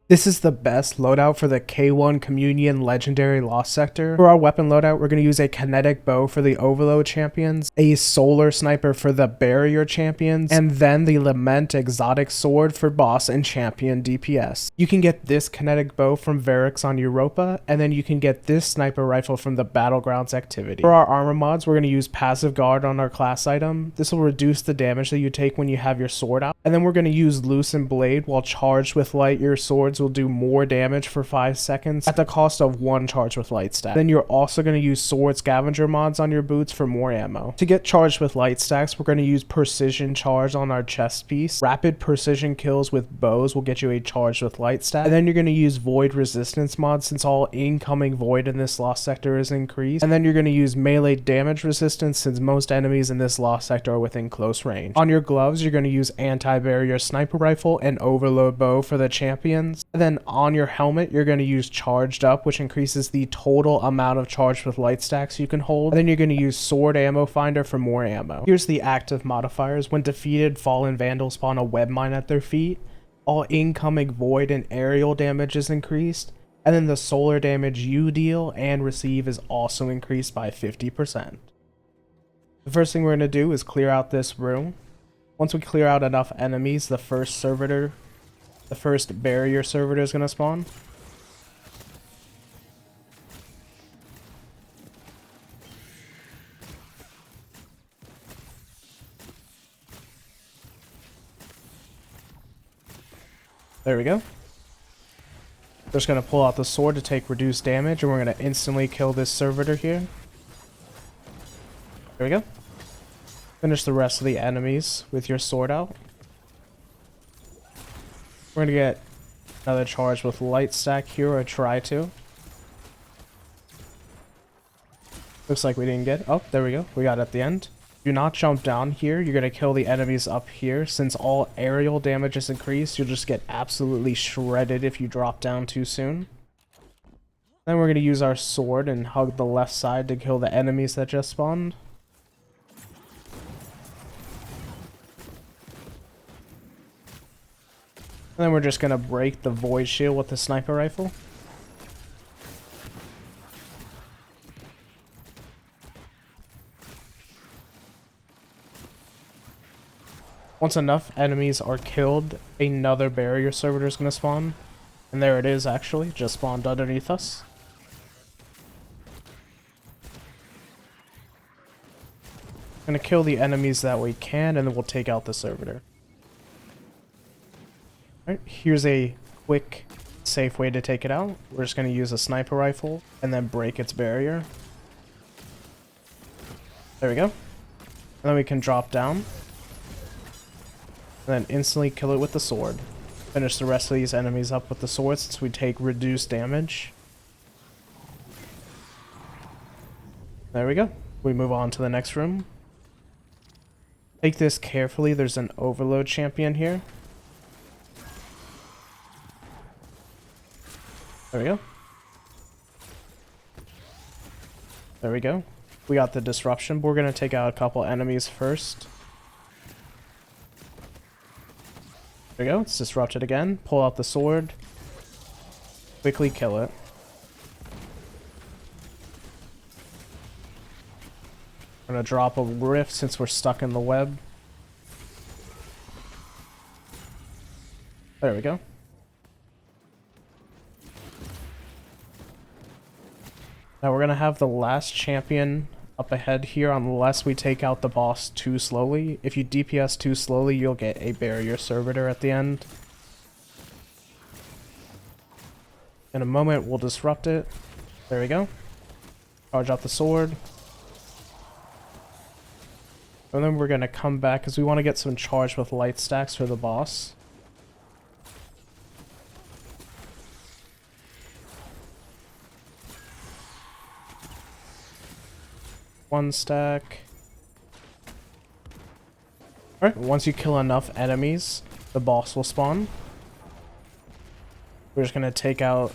This is the best loadout for the K1 Communion Legendary Lost Sector. For our weapon loadout, we're going to use a kinetic bow for the Overload champions, a solar sniper for the Barrier champions, and then the Lament exotic sword for boss and champion DPS. You can get this kinetic bow from Varix on Europa, and then you can get this sniper rifle from the Battlegrounds activity. For our armor mods, we're going to use Passive Guard on our class item. This will reduce the damage that you take when you have your sword out. And then we're going to use Loosened Blade. While charged with light, your swords will do more damage for 5 seconds at the cost of 1 charge with light stack. Then you're also going to use sword scavenger mods on your boots for more ammo. To get charged with light stacks, we're going to use precision charge on our chest piece. Rapid precision kills with bows will get you a charge with light stack. And then you're going to use void resistance mods since all incoming void in this lost sector is increased. And then you're going to use melee damage resistance since most enemies in this lost sector are within close range. On your gloves, you're going to use anti-barrier sniper rifle and overload bow for the champions. And then on your helmet, you're going to use charged up, which increases the total amount of charge with light stacks you can hold. And then you're going to use sword ammo finder for more ammo. Here's the active modifiers. When defeated, fallen vandals spawn a web mine at their feet. All incoming void and aerial damage is increased. And then the solar damage you deal and receive is also increased by 50%. The first thing we're going to do is clear out this room. Once we clear out enough enemies, the first barrier servitor is going to spawn. There we go. We're just going to pull out the sword to take reduced damage, and we're going to instantly kill this servitor here. There we go. Finish the rest of the enemies with your sword out. We're going to get another charge with light stack here, or try to. Looks like we didn't get. Oh, there we go. We got it at the end. Do not jump down here. You're going to kill the enemies up here. Since all aerial damage is increased, you'll just get absolutely shredded if you drop down too soon. Then we're going to use our sword and hug the left side to kill the enemies that just spawned. And then we're just going to break the void shield with the sniper rifle. Once enough enemies are killed, another barrier servitor is going to spawn. And there it is, actually, just spawned underneath us. Going to kill the enemies that we can, and then we'll take out the servitor. Alright, here's a quick, safe way to take it out. We're just going to use a sniper rifle and then break its barrier. There we go. And then we can drop down. And then instantly kill it with the sword. Finish the rest of these enemies up with the sword since we take reduced damage. There we go. We move on to the next room. Take this carefully. There's an overload champion here. There we go. There we go. We got the disruption, but we're going to take out a couple enemies first. There we go. It's disrupted again. Pull out the sword. Quickly kill it. I'm going to drop a rift since we're stuck in the web. There we go. Now we're going to have the last champion up ahead here unless we take out the boss too slowly. If you DPS too slowly, you'll get a barrier servitor at the end. In a moment, we'll disrupt it. There we go. Charge out the sword. And then we're going to come back because we want to get some charge with light stacks for the boss. One stack. Alright, once you kill enough enemies, the boss will spawn. We're just going to take out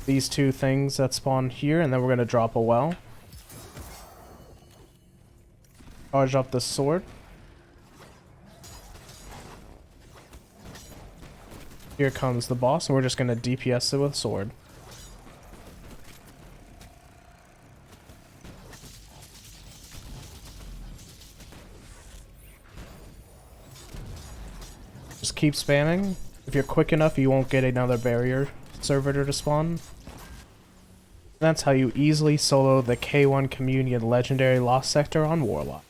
these two things that spawn here, and then we're going to drop a well. Charge up the sword. Here comes the boss, and we're just going to DPS it with sword. Just keep spamming. If you're quick enough, you won't get another barrier servitor to spawn. That's how you easily solo the K1 Communion Legendary Lost Sector on Warlock.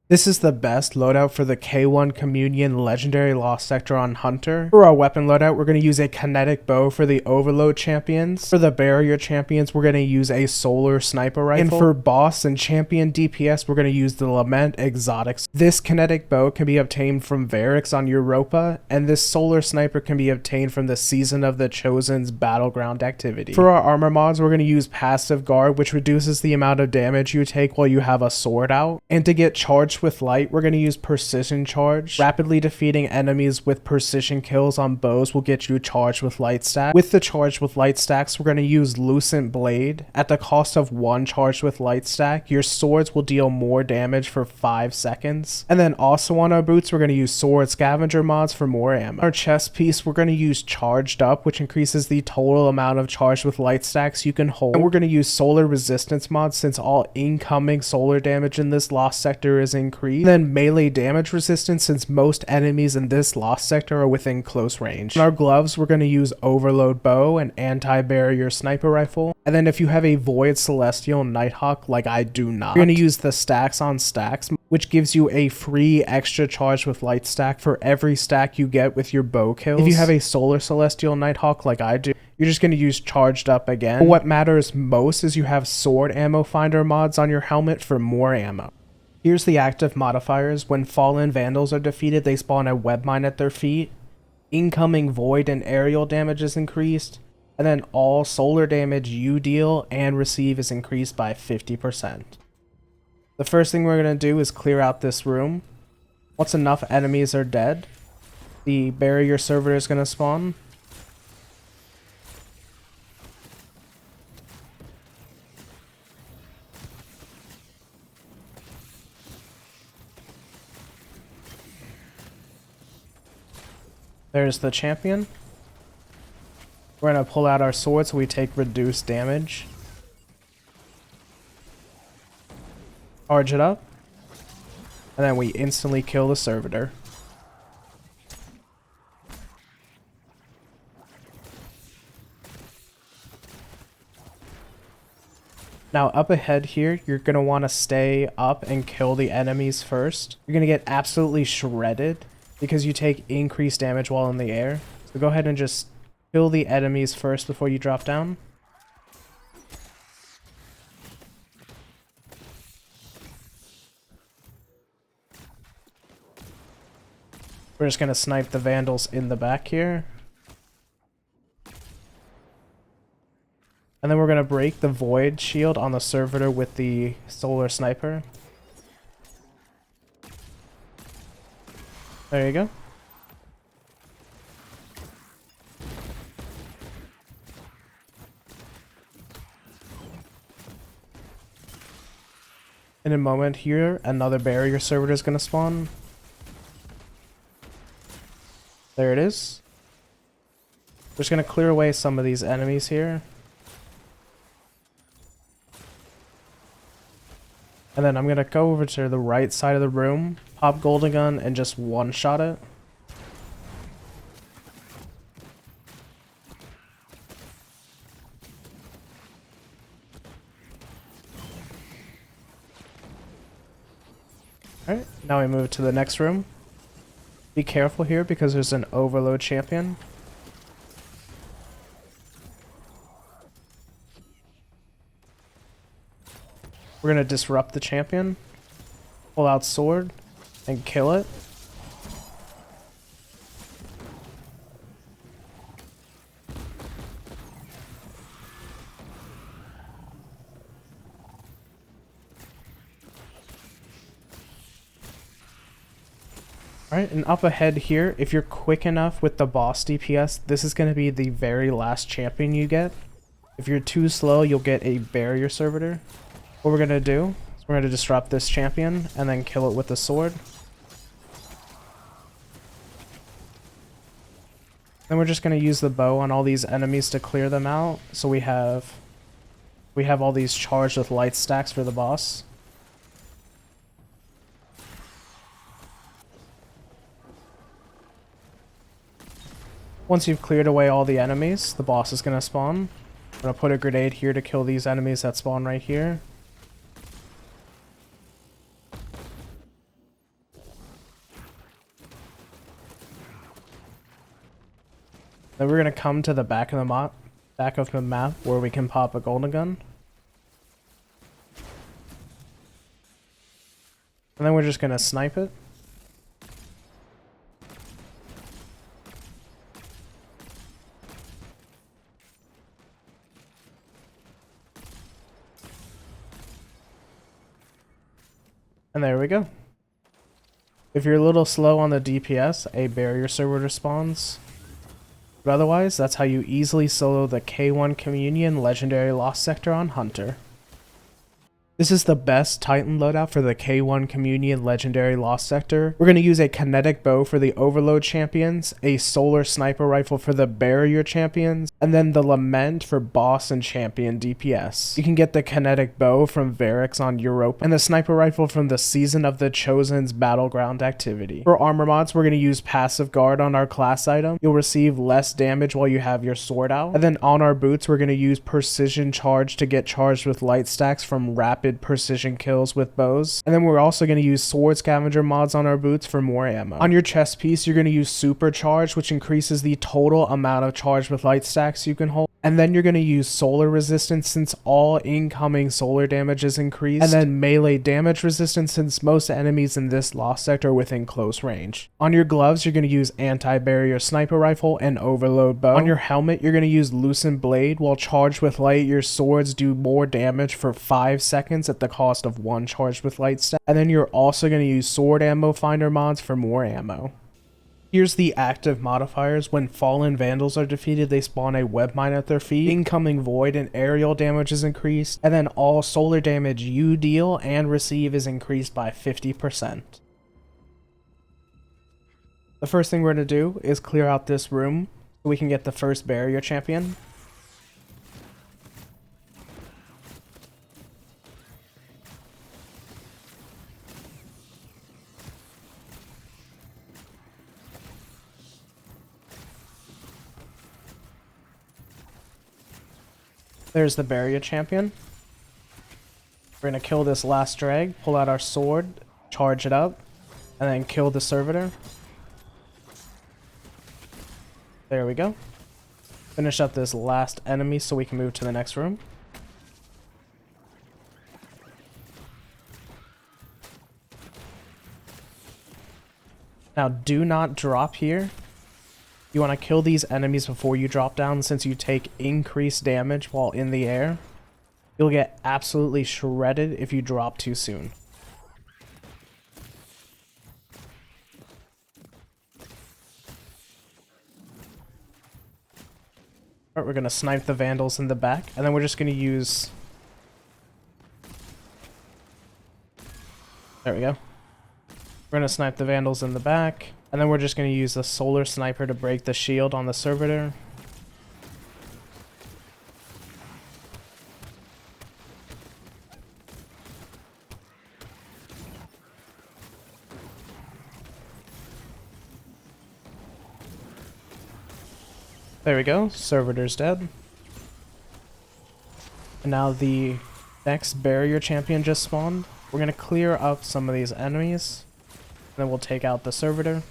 This is the best loadout for the K1 Communion Legendary Lost Sector on Hunter. For our weapon loadout, we're going to use a kinetic bow for the Overload champions. For the Barrier champions, we're going to use a solar sniper rifle. And for boss and champion DPS, we're going to use the Lament Exotics. This kinetic bow can be obtained from Varix on Europa, and this solar sniper can be obtained from the Season of the Chosen's Battleground activity. For our armor mods, we're going to use Passive Guard, which reduces the amount of damage you take while you have a sword out. And to get charged with light, we're going to use Precision Charge. Rapidly defeating enemies with precision kills on bows will get you charged with light stack. With the charged with light stacks, we're going to use Lucent Blade. At the cost of 1 charged with light stack, your swords will deal more damage for 5 seconds. And then also on our boots, we're going to use Sword Scavenger mods for more ammo. Our chest piece, we're going to use Charged Up, which increases the total amount of charged with light stacks you can hold. And we're going to use Solar Resistance mods since all incoming solar damage in this lost sector is increased. Then melee damage resistance since most enemies in this lost sector are within close range. In our gloves, we're going to use Overload Bow and Anti-Barrier Sniper Rifle. And then if you have a Void Celestial Nighthawk like I do not, you're going to use the Stacks on Stacks, which gives you a free extra charge with light stack for every stack you get with your bow kills. If you have a Solar Celestial Nighthawk like I do, you're just going to use Charged Up again. But what matters most is you have Sword Ammo Finder mods on your helmet for more ammo. Here's the active modifiers. When Fallen Vandals are defeated, they spawn a web mine at their feet. Incoming void and aerial damage is increased. And then all solar damage you deal and receive is increased by 50%. The first thing we're going to do is clear out this room. Once enough enemies are dead, the barrier servitor is going to spawn. There's the champion. We're going to pull out our sword so we take reduced damage. Charge it up. And then we instantly kill the servitor. Now up ahead here, you're going to want to stay up and kill the enemies first. You're going to get absolutely shredded because you take increased damage while in the air. So go ahead and just kill the enemies first before you drop down. We're just going to snipe the vandals in the back here. And then we're going to break the void shield on the servitor with the solar sniper. There you go. In a moment here, another barrier servitor is going to spawn. There it is. We're just going to clear away some of these enemies here. And then I'm going to go over to the right side of the room, pop Golden Gun, and just one-shot it. Alright, now we move to the next room. Be careful here because there's an Overload champion. We're going to disrupt the champion, pull out sword, and kill it. Alright, and up ahead here, if you're quick enough with the boss DPS, this is going to be the very last champion you get. If you're too slow, you'll get a barrier servitor. What we're going to do is we're going to disrupt this champion and then kill it with the sword. Then we're just going to use the bow on all these enemies to clear them out. So we have all these charged with light stacks for the boss. Once you've cleared away all the enemies, the boss is going to spawn. I'm going to put a grenade here to kill these enemies that spawn right here. Then we're going to come to the back of the map where we can pop a golden gun. And then we're just going to snipe it. And there we go. If you're a little slow on the DPS, a barrier server respawns. But otherwise, that's how you easily solo the K1 Communion Legendary Lost Sector on Hunter. This is the best Titan loadout for the K1 Communion Legendary Lost Sector. We're going to use a kinetic bow for the Overload champions, a solar sniper rifle for the Barrier champions, and then the Lament for boss and champion DPS. You can get the kinetic bow from Varix on Europa, and the sniper rifle from the Season of the Chosen's Battleground activity. For armor mods, we're going to use Passive Guard on our class item. You'll receive less damage while you have your sword out. And then on our boots, we're going to use Precision Charge to get charged with light stacks from Rapid precision kills with bows. And then we're also going to use sword scavenger mods on our boots for more ammo. On your chest piece, you're going to use supercharge, which increases the total amount of charge with light stacks you can hold. And then you're going to use solar resistance since all incoming solar damage is increased. And then melee damage resistance since most enemies in this lost sector are within close range. On your gloves, you're going to use anti-barrier sniper rifle and overload bow. On your helmet, you're going to use loosened blade. While charged with light, your swords do more damage for 5 seconds at the cost of 1 charged with light stack. And then you're also going to use sword ammo finder mods for more ammo. Here's the active modifiers. When fallen vandals are defeated, they spawn a web mine at their feet. Incoming void and aerial damage is increased. And then all solar damage you deal and receive is increased by 50%. The first thing we're going to do is clear out this room so we can get the first barrier champion. There's the barrier champion. We're going to kill this last drag, pull out our sword, charge it up, and then kill the servitor. There we go. Finish up this last enemy so we can move to the next room. Now do not drop here. You want to kill these enemies before you drop down since you take increased damage while in the air. You'll get absolutely shredded if you drop too soon. Alright, we're going to snipe the vandals in the back, and then we're just going to use... There we go. We're going to snipe the vandals in the back. And then we're just going to use the solar sniper to break the shield on the servitor. There we go, servitor's dead. And now the next barrier champion just spawned. We're going to clear up some of these enemies. And then we'll take out the servitor.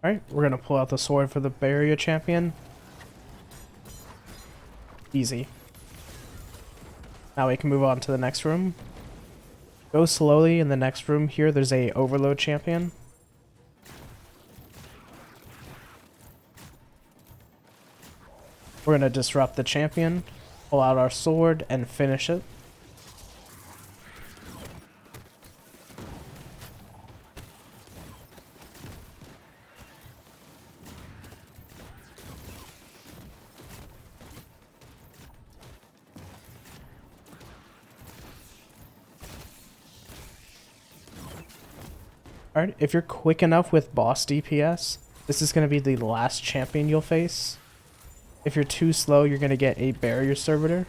Alright, we're going to pull out the sword for the barrier champion. Easy. Now we can move on to the next room. Go slowly in the next room here. There's a overload champion. We're going to disrupt the champion, pull out our sword, and finish it. Alright, if you're quick enough with boss DPS, this is going to be the last champion you'll face. If you're too slow, you're going to get a barrier servitor.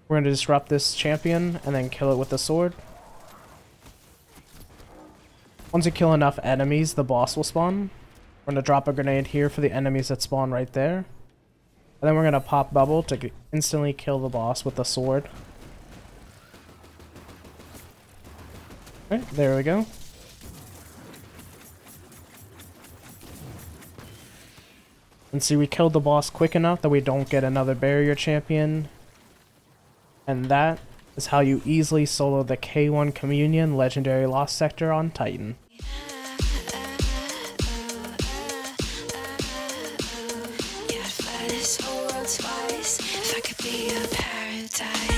We're going to disrupt this champion and then kill it with the sword. Once you kill enough enemies, the boss will spawn. We're going to drop a grenade here for the enemies that spawn right there. And then we're going to pop bubble to instantly kill the boss with the sword. Alright, there we go. And see, we killed the boss quick enough that we don't get another barrier champion. And that is how you easily solo the K1 Communion Legendary Lost Sector on Titan. This whole world twice, if I could be a paradise.